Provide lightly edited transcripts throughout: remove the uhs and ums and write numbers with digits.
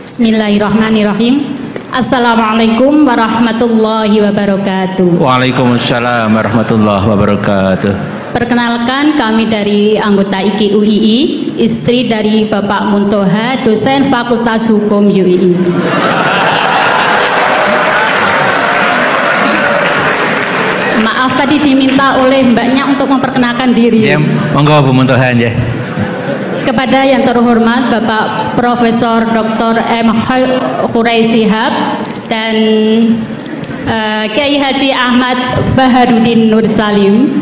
Bismillahirrahmanirrahim. Assalamualaikum warahmatullahi wabarakatuh. Waalaikumsalam warahmatullahi wabarakatuh. Perkenalkan, kami dari anggota IKI UII, istri dari Bapak Muntoha, dosen Fakultas Hukum UII. Maaf, tadi diminta oleh mbaknya untuk memperkenalkan diri. Ya, monggo Bu Muntoha ya. Kepada yang terhormat Bapak Profesor Dr. M. Khurai Shihab dan Kiai Haji Ahmad Baharudin Nur Salim.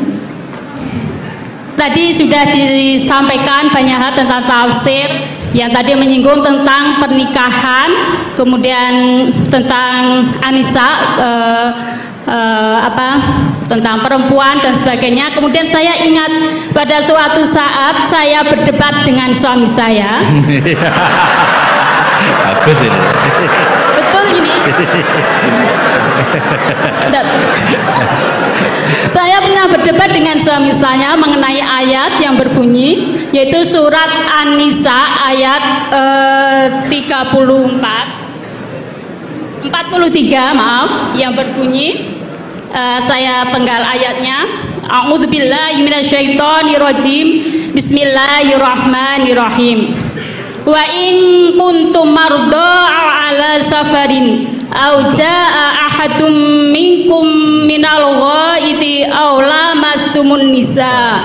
Tadi sudah disampaikan banyak hal tentang tafsir, yang tadi menyinggung tentang pernikahan, kemudian tentang Anisa, tentang perempuan dan sebagainya. Kemudian saya ingat pada suatu saat saya berdebat dengan suami saya. Bagus ini. Betul ini. Saya pernah berdebat dengan suami saya mengenai ayat yang berbunyi, yaitu surat An-Nisa ayat 43 maaf, yang berbunyi, saya penggal ayatnya. A'udzubillahi minasyaitonirrajim. Bismillahirrahmanirrahim. Wa in kuntum marda ala safarin aw jaa ahadum minkum minal ghaiti aw lamastumun nisa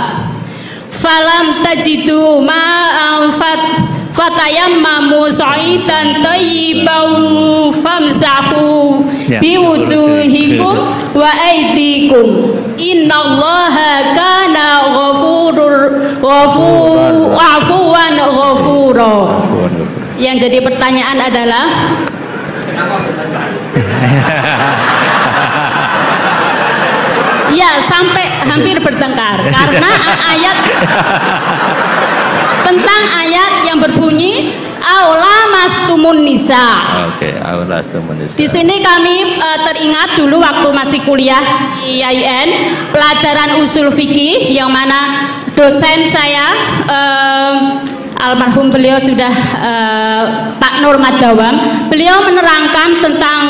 falam tajidu ma'an fatayammamu sa'idan thayyiban famsahu biwujuhikum wa aydikum innallaha kana afuwan ghafura. Yang jadi pertanyaan adalah ya, sampai hampir bertengkar karena ayat tentang ayat yang berbunyi aula mastumun nisa. Oke, aula mastumun nisa. Di sini kami teringat dulu waktu masih kuliah di IAIN, pelajaran usul fikih, yang mana dosen saya almarhum beliau sudah Pak Nur Madawam, beliau menerangkan tentang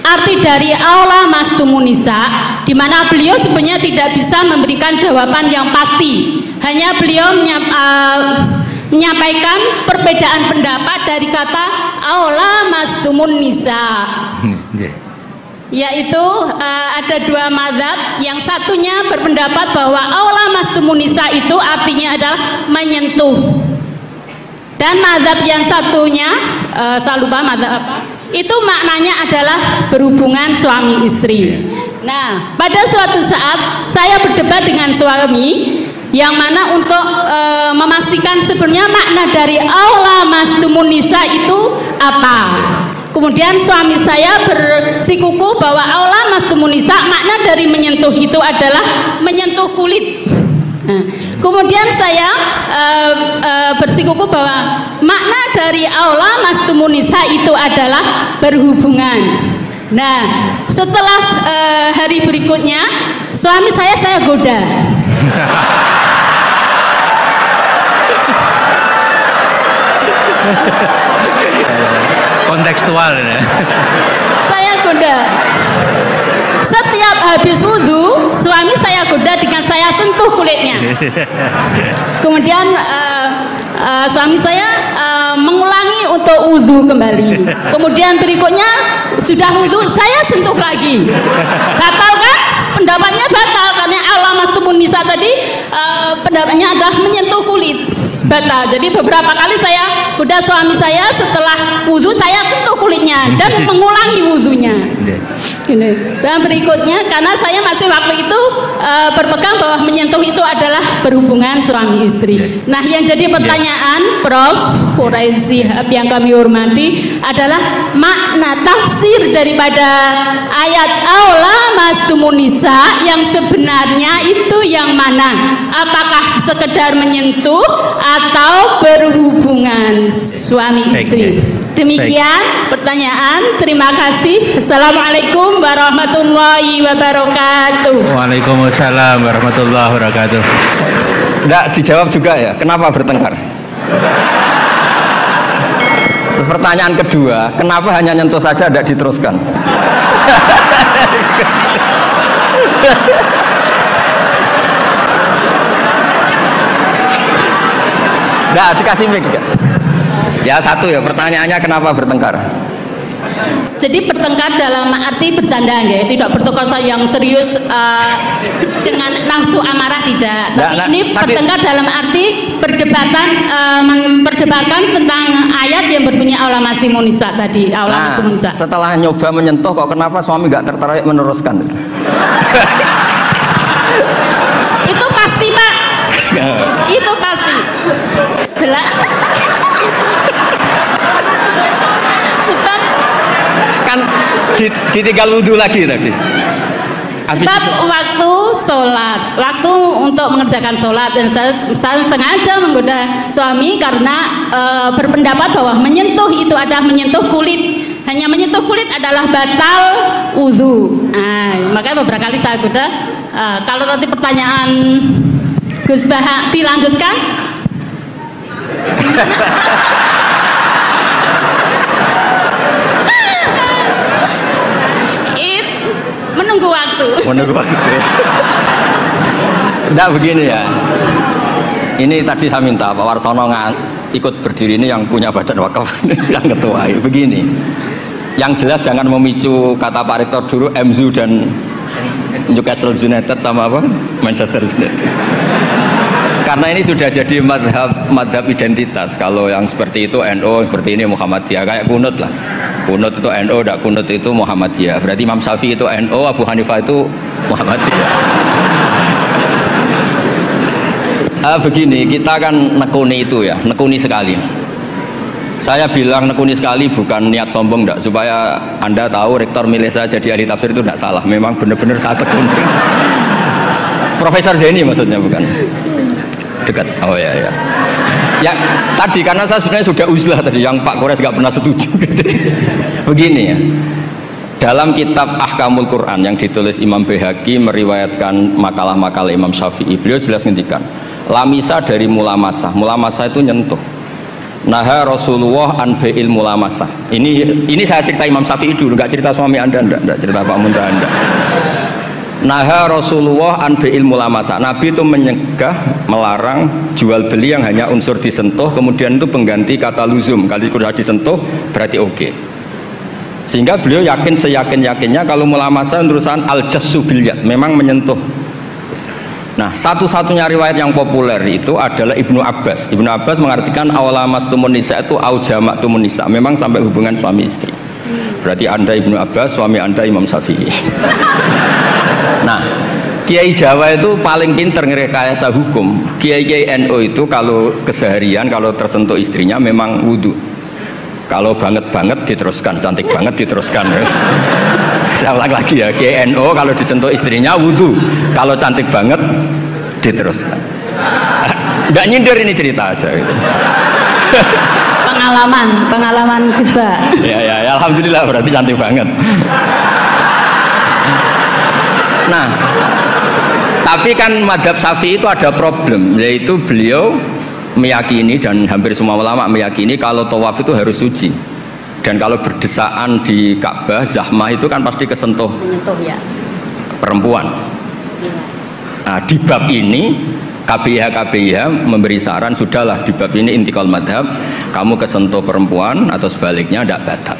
arti dari aula mastumun nisa, di mana beliau sebenarnya tidak bisa memberikan jawaban yang pasti. Hanya beliau menyampaikan perbedaan pendapat dari kata aula mastumun nisa, yaitu ada dua mazhab. Yang satunya berpendapat bahwa aula mastumun nisa itu artinya adalah menyentuh, dan mazhab yang satunya saya lupa mazhab apa, itu maknanya adalah berhubungan suami istri. Nah, pada suatu saat saya berdebat dengan suami, yang mana untuk memastikan sebenarnya makna dari aula mastumun nisa itu apa. Kemudian suami saya bersikuku bahwa aula mastumun nisa, makna dari menyentuh itu adalah menyentuh kulit. Nah, kemudian saya bersikuku bahwa makna dari aula mastumun nisa itu adalah berhubungan. Nah, setelah hari berikutnya suami saya goda. Kontekstual ya. Saya goda. Setiap habis wudhu, suami saya goda dengan saya sentuh kulitnya. Kemudian suami saya mengulangi untuk wudhu kembali. Kemudian berikutnya sudah wudhu, saya sentuh lagi. Batal kan? Pendapatnya batal karena aula mastumun nisa tadi pendapatnya adalah menyentuh kulit. Batal. Jadi beberapa kali saya goda suami saya, setelah wudhu saya sentuh kulitnya dan mengulangi wudhunya. Dan berikutnya, karena saya masih waktu itu berpegang bahwa menyentuh itu adalah berhubungan suami istri. Nah, yang jadi pertanyaan Prof. Khurai Shihab yang kami hormati adalah makna tafsir daripada ayat aula mastumun nisa yang sebenarnya itu yang mana? Apakah sekedar menyentuh atau berhubungan suami istri? Demikian pertanyaan. Terima kasih. Assalamualaikum warahmatullahi wabarakatuh. Waalaikumsalam warahmatullahi wabarakatuh. Tidak dijawab juga ya, kenapa bertengkar? Terus pertanyaan kedua, kenapa hanya nyentuh saja tidak diteruskan? Nggak dikasih mic ya? Ya satu ya, pertanyaannya kenapa bertengkar? Jadi bertengkar dalam arti bercanda ya, tidak bertengkar yang serius dengan nafsu amarah tidak. Tapi ini bertengkar dalam arti memperdebatkan tentang ayat yang berbunyi aula maslimun nisa tadi, aula maslimun nisa. Setelah nyoba menyentuh kok kenapa suami nggak tertarik meneruskan? Itu pasti Pak. Itu pasti. Sebab kan ditinggal wudhu lagi tadi. Sebab waktu sholat, waktu untuk mengerjakan sholat, dan saya sengaja menggoda suami karena berpendapat bahwa menyentuh itu adalah menyentuh kulit. Hanya menyentuh kulit adalah batal wudhu. Nah, makanya beberapa kali saya goda. Kalau nanti pertanyaan Gus Bah dilanjutkan. Menunggu waktu. Menunggu waktu. Enggak begini ya. Ini tadi saya minta Pak Warsono ikut berdiri ini yang punya badan wakaf yang ketua. Begini. Yang jelas jangan memicu kata Pak Rektor dulu MZU dan Newcastle United sama apa? Manchester United. Karena ini sudah jadi madhab identitas. Kalau yang seperti itu NU, seperti ini Muhammadiyah, kayak kunut lah. Kunut itu NU, tidak kunut itu Muhammadiyah. Berarti Imam Syafi'i itu NU, Abu Hanifah itu Muhammadiyah. Begini, kita kan nekuni itu ya, nekuni sekali. Saya bilang nekuni sekali bukan niat sombong, enggak, supaya Anda tahu Rektor milih saya jadi ahli tafsir itu tidak salah. Memang benar-benar saya tekuni. Profesor Zaini maksudnya bukan. Dekat. Oh ya ya. Ya tadi karena saya sebenarnya sudah uzlah tadi yang Pak Kores nggak pernah setuju. Begini ya. Dalam kitab Ahkamul Quran yang ditulis Imam Baihaqi meriwayatkan makalah-makalah Imam Syafi'i, beliau jelas ngendikan lamisa dari mulamasah. Mulamasah itu nyentuh. Naha Rasulullah an bai'il mulamasah. Ini saya cerita Imam Syafi'i dulu, nggak cerita suami Anda, enggak cerita Pak Munta Anda. Naha Rasulullah an bai'il mulamasah. Nabi itu menyegah, melarang jual beli yang hanya unsur disentuh, kemudian itu pengganti kata luzum. Kalau sudah disentuh berarti oke. Sehingga beliau yakin seyakin-yakinnya kalau mulamasah terusan al-jassu bil yad, memang menyentuh. Nah, satu-satunya riwayat yang populer itu adalah Ibnu Abbas. Ibnu Abbas mengartikan awalamas tumun nisa itu au jamak tumun nisa, memang sampai hubungan suami istri. Berarti Anda Ibnu Abbas, suami Anda Imam Syafi'i. Nah, Kiai Jawa itu paling pinter ngerekayasa hukum. Kiai NU itu kalau keseharian kalau tersentuh istrinya memang wudhu. Kalau banget diteruskan, cantik banget diteruskan. Saya ulang lagi ya, Kiai NU kalau disentuh istrinya wudhu, kalau cantik banget diteruskan. Nggak nyindir, ini cerita aja gitu. Pengalaman Gus Bah. Ya, alhamdulillah berarti cantik banget. Nah, tapi kan madhab Syafi'i itu ada problem, yaitu beliau meyakini dan hampir semua ulama meyakini kalau tawaf itu harus suci, dan kalau berdesaan di Ka'bah zahmah itu kan pasti menyentuh ya, perempuan. Nah, di bab ini KBIH memberi saran, sudahlah di bab ini intikal madhab, kamu kesentuh perempuan atau sebaliknya tidak batal.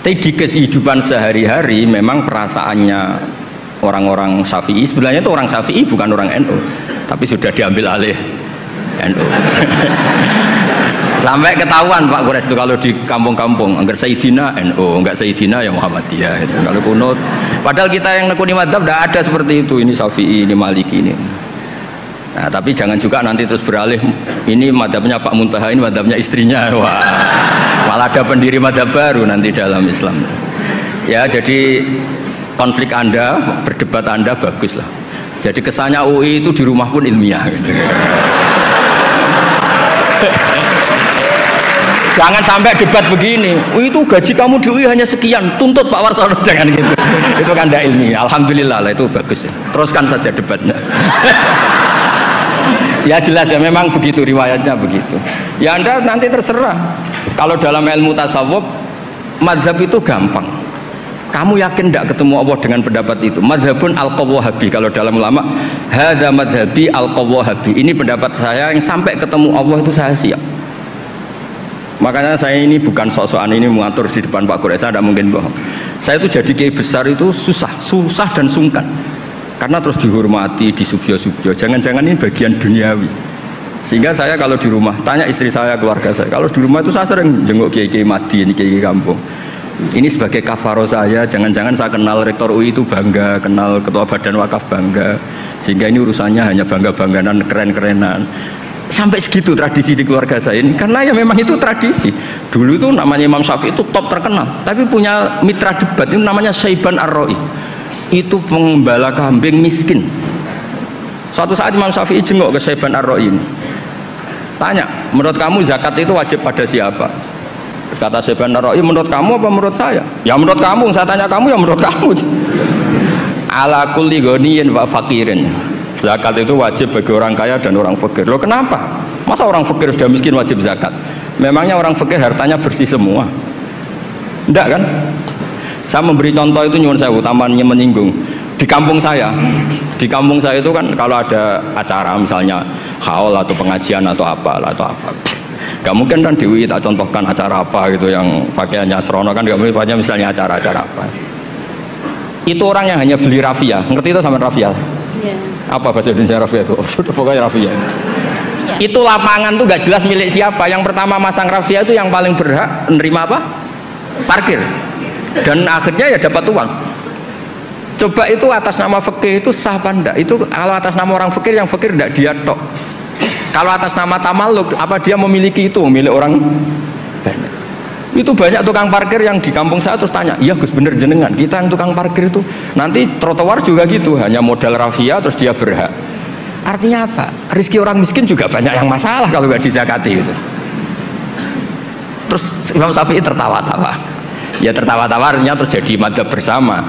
Tapi di kehidupan sehari-hari memang perasaannya orang-orang Syafi'i, sebenarnya itu orang Syafi'i bukan orang NU, tapi sudah diambil alih NU. Sampai ketahuan Pak Kores itu kalau di kampung-kampung anggar Sayyidina NU, enggak Sayyidina ya Muhammadiyah itu. Kalau kunut, padahal kita yang nekuni madhab tidak ada seperti itu, ini Syafi'i, ini Maliki ini. Nah, tapi jangan juga nanti terus beralih, ini madhabnya Pak Muntaha, ini madhabnya istrinya. Wah, malah ada pendiri madhab baru nanti dalam Islam. Ya, jadi konflik Anda, berdebat Anda bagus lah. Jadi kesannya UI itu di rumah pun ilmiah gitu. Jangan sampai debat begini, itu gaji kamu di UI hanya sekian, tuntut Pak Warsono, jangan gitu. Itu kan tidak ilmiah. Alhamdulillah lah, itu bagus. Teruskan saja debatnya. Ya jelas ya, memang begitu riwayatnya begitu. Ya Anda nanti terserah. Kalau dalam ilmu tasawuf, mazhab itu gampang. Kamu yakin tidak ketemu Allah dengan pendapat itu? Mazhabun al-Qawwahabi, kalau dalam ulama, hadza madhabi al-Qawwahabi. Ini pendapat saya yang sampai ketemu Allah itu saya siap. Makanya saya ini bukan sok-sokan ini mengatur di depan Pak Quraish, saya tidak mungkin bohong. Saya itu jadi kiai besar itu susah dan sungkan. Karena terus dihormati, disubyo-subyo. Jangan-jangan ini bagian duniawi. Sehingga saya kalau di rumah, tanya istri saya, keluarga saya, kalau di rumah itu saya sering jenguk kiai-kiai madi, ini kiai kampung. Ini sebagai kafaro saya, jangan-jangan saya kenal rektor UI itu bangga, kenal ketua badan wakaf bangga, sehingga ini urusannya hanya bangga-bangganan, keren-kerenan. Sampai segitu tradisi di keluarga saya ini, karena ya memang itu tradisi. Dulu itu namanya Imam Syafi'i itu top terkenal, tapi punya mitra debat itu namanya Syaiban Ar-Ra'i. Itu pengembala kambing miskin. Suatu saat Imam Syafi'i jenguk ke Syaiban Ar-Ra'i ini, tanya, menurut kamu zakat itu wajib pada siapa? Kata Syaiban Ar-Ra'i, menurut kamu apa menurut saya? Ya menurut kamu, saya tanya kamu ya menurut kamu. Ala kulli ghaniyin wa faqirin. Zakat itu wajib bagi orang kaya dan orang fakir. Loh kenapa? Masa orang fakir sudah miskin wajib zakat? Memangnya orang fakir hartanya bersih semua? Enggak kan? Saya memberi contoh itu nyuwun sewu, tamannya menyinggung. Di kampung saya itu kan kalau ada acara misalnya haul atau pengajian atau apa. Gak mungkin kan di UI tak contohkan acara apa gitu yang pakaiannya serono kan, gak mungkin misalnya acara-acara apa. Itu orang yang hanya beli rafia, ngerti itu sama rafia? Yeah. Apa bahasa Indonesia rafia itu? Sudah pokoknya rafia. Yeah. Itu lapangan tuh gak jelas milik siapa. Yang pertama masang rafia itu yang paling berhak menerima apa? Parkir. Dan akhirnya ya dapat uang. Coba itu atas nama fikih itu sah apa enggak? Itu kalau atas nama orang fikir, yang fikir enggak dia tok. Kalau atas nama tamaluk, apa dia memiliki itu, milik orang banyak. Itu banyak tukang parkir yang di kampung saya terus tanya, iya Gus bener jenengan, kita yang tukang parkir itu nanti trotoar juga gitu, hanya modal rafia terus dia berhak. Artinya apa? Rezeki orang miskin juga banyak yang masalah kalau nggak dizakati itu. Terus Imam Syafi'i tertawa-tawa. Ya tertawa-tawa artinya terjadi madhab bersama.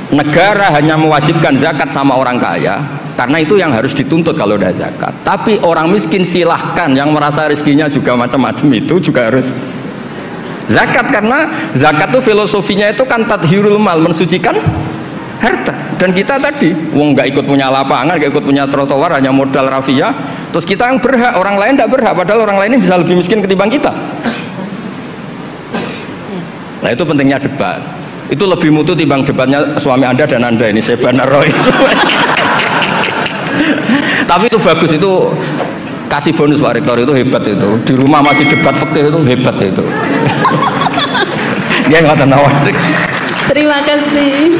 Negara hanya mewajibkan zakat sama orang kaya karena itu yang harus dituntut kalau udah zakat. Tapi orang miskin silahkan, yang merasa rezekinya juga macam-macam itu juga harus zakat, karena zakat itu filosofinya itu kan tathhirul mal, mensucikan harta. Dan kita tadi wong nggak ikut punya lapangan, nggak ikut punya trotoar, hanya modal rafia, terus kita yang berhak, orang lain tidak berhak, padahal orang lain ini bisa lebih miskin ketimbang kita. Nah itu pentingnya debat. Itu lebih mutu timbang debatnya suami Anda dan Anda ini, Syaiban Ar-Ra'i. Tapi itu bagus, itu kasih bonus Pak Rektor, itu hebat itu. Di rumah masih debat fikih itu hebat itu. Dia nggak tahu. Terima kasih.